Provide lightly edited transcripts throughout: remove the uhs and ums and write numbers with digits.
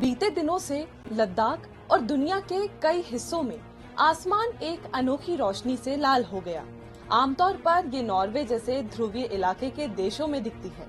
बीते दिनों से लद्दाख और दुनिया के कई हिस्सों में आसमान एक अनोखी रोशनी से लाल हो गया। आमतौर पर ये नॉर्वे जैसे ध्रुवीय इलाके के देशों में दिखती है।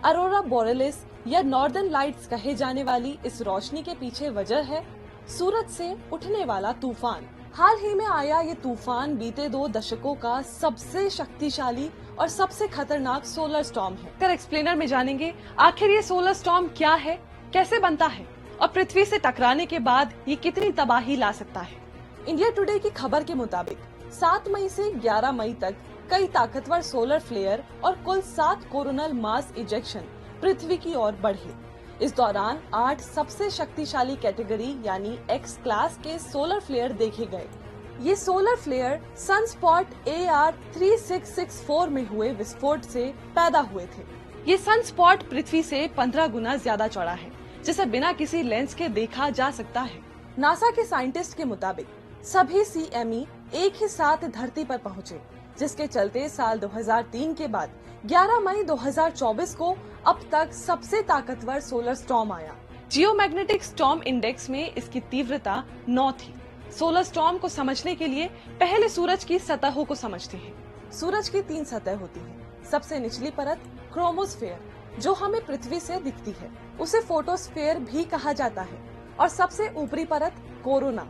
अरोरा बोरेलिस या नॉर्दर्न लाइट्स कहे जाने वाली इस रोशनी के पीछे वजह है सूरज से उठने वाला तूफान। हाल ही में आया ये तूफान बीते 2 दशकों का सबसे शक्तिशाली और सबसे खतरनाक सोलर स्टॉर्म है। कर एक्सप्लेनर में जानेंगे आखिर ये सोलर स्टॉर्म क्या है, कैसे बनता है और पृथ्वी से टकराने के बाद ये कितनी तबाही ला सकता है। इंडिया टुडे की खबर के मुताबिक 7 मई से 11 मई तक कई ताकतवर सोलर फ्लेयर और कुल 7 कोरोनल मास इजेक्शन पृथ्वी की ओर बढ़े। इस दौरान 8 सबसे शक्तिशाली कैटेगरी यानी एक्स क्लास के सोलर फ्लेयर देखे गए। ये सोलर फ्लेयर सनस्पॉट AR3664 में हुए विस्फोट से पैदा हुए थे। ये सनस्पॉट पृथ्वी से 15 गुना ज्यादा चौड़ा है, जिसे बिना किसी लेंस के देखा जा सकता है। नासा के साइंटिस्ट के मुताबिक सभी CME एक ही साथ धरती पर पहुंचे, जिसके चलते साल 2003 के बाद 11 मई 2024 को अब तक सबसे ताकतवर सोलर स्टॉर्म आया। जियोमैग्नेटिक स्टॉर्म इंडेक्स में इसकी तीव्रता 9 थी। सोलर स्टॉर्म को समझने के लिए पहले सूरज की सतहों को समझते हैं। सूरज की 3 सतह होती हैं। सबसे निचली परत क्रोमोस्फेयर, जो हमें पृथ्वी से दिखती है, उसे फोटोस्फेयर भी कहा जाता है, और सबसे ऊपरी परत कोरोना।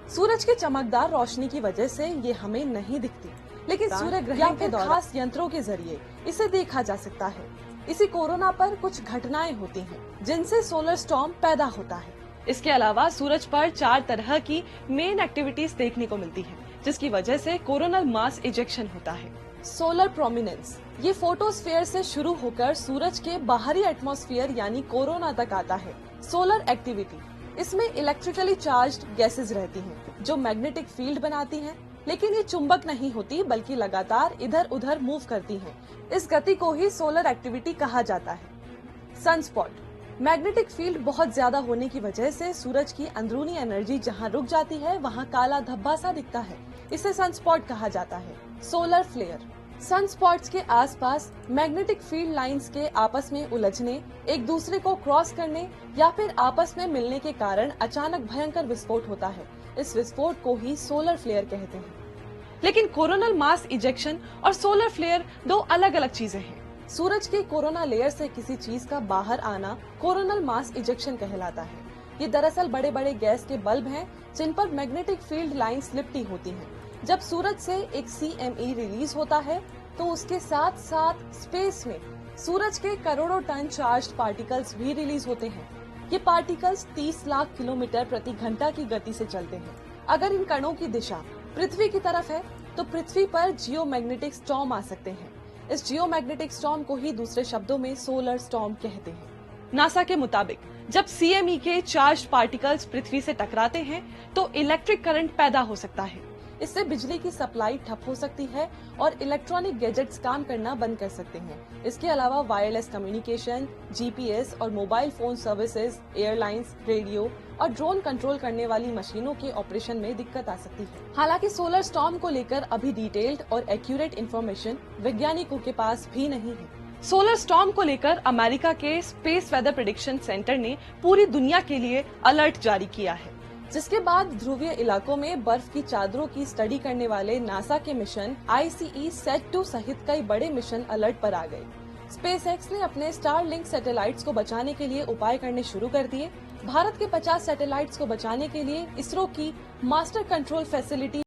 सूरज की चमकदार रोशनी की वजह से ये हमें नहीं दिखती, लेकिन सूर्य ग्रहण के खास यंत्रों के जरिए इसे देखा जा सकता है। इसी कोरोना पर कुछ घटनाएं होती हैं, जिनसे सोलर स्टॉर्म पैदा होता है। इसके अलावा सूरज पर 4 तरह की मेन एक्टिविटीज देखने को मिलती है, जिसकी वजह से कोरोनल मास इजेक्शन होता है। सोलर प्रोमिनेंस, ये फोटोस्फेयर से शुरू होकर सूरज के बाहरी एटमॉस्फेयर यानी कोरोना तक आता है। सोलर एक्टिविटी, इसमें इलेक्ट्रिकली चार्ज्ड गैसेस रहती हैं, जो मैग्नेटिक फील्ड बनाती हैं, लेकिन ये चुंबक नहीं होती, बल्कि लगातार इधर उधर मूव करती हैं। इस गति को ही सोलर एक्टिविटी कहा जाता है। सनस्पॉट, मैग्नेटिक फील्ड बहुत ज्यादा होने की वजह से सूरज की अंदरूनी एनर्जी जहां रुक जाती है, वहां काला धब्बा सा दिखता है। इसे सनस्पॉट कहा जाता है। सोलर फ्लेयर, सनस्पॉट्स के आसपास मैग्नेटिक फील्ड लाइंस के आपस में उलझने, एक दूसरे को क्रॉस करने या फिर आपस में मिलने के कारण अचानक भयंकर विस्फोट होता है। इस विस्फोट को ही सोलर फ्लेयर कहते हैं। लेकिन कोरोनल मास इजेक्शन और सोलर फ्लेयर 2 अलग अलग चीजें हैं। सूरज के कोरोना लेयर से किसी चीज का बाहर आना कोरोनल मास इजेक्शन कहलाता है। ये दरअसल बड़े बड़े गैस के बल्ब हैं, जिन पर मैग्नेटिक फील्ड लाइंस लिपटी होती हैं। जब सूरज से एक CME रिलीज होता है, तो उसके साथ साथ स्पेस में सूरज के करोड़ों टन चार्ज्ड पार्टिकल्स भी रिलीज होते हैं। ये पार्टिकल्स 30 लाख किलोमीटर प्रति घंटा की गति से चलते हैं। अगर इन कणों की दिशा पृथ्वी की तरफ है, तो पृथ्वी पर जियोमैग्नेटिक स्टॉर्म आ सकते हैं। इस जियोमैग्नेटिक स्टॉर्म को ही दूसरे शब्दों में सोलर स्टॉर्म कहते हैं। नासा के मुताबिक जब CME के चार्ज्ड पार्टिकल्स पृथ्वी से टकराते हैं, तो इलेक्ट्रिक करंट पैदा हो सकता है। इससे बिजली की सप्लाई ठप हो सकती है और इलेक्ट्रॉनिक गैजेट्स काम करना बंद कर सकते हैं। इसके अलावा वायरलेस कम्युनिकेशन, GPS और mobile phone services, airlines, radio और ड्रोन कंट्रोल करने वाली मशीनों के ऑपरेशन में दिक्कत आ सकती है। हालांकि सोलर स्टॉर्म को लेकर अभी डिटेल्ड और एक्यूरेट इंफॉर्मेशन वैज्ञानिकों के पास भी नहीं है। सोलर स्टॉर्म को लेकर अमेरिका के स्पेस वेदर प्रेडिक्शन सेंटर ने पूरी दुनिया के लिए अलर्ट जारी किया है, जिसके बाद ध्रुवीय इलाकों में बर्फ की चादरों की स्टडी करने वाले नासा के मिशन ICESat-2 सहित कई बड़े मिशन अलर्ट पर आ गए। SpaceX ने अपने स्टारलिंक सैटेलाइट्स को बचाने के लिए उपाय करने शुरू कर दिए। भारत के 50 सैटेलाइट्स को बचाने के लिए इसरो की मास्टर कंट्रोल फैसिलिटी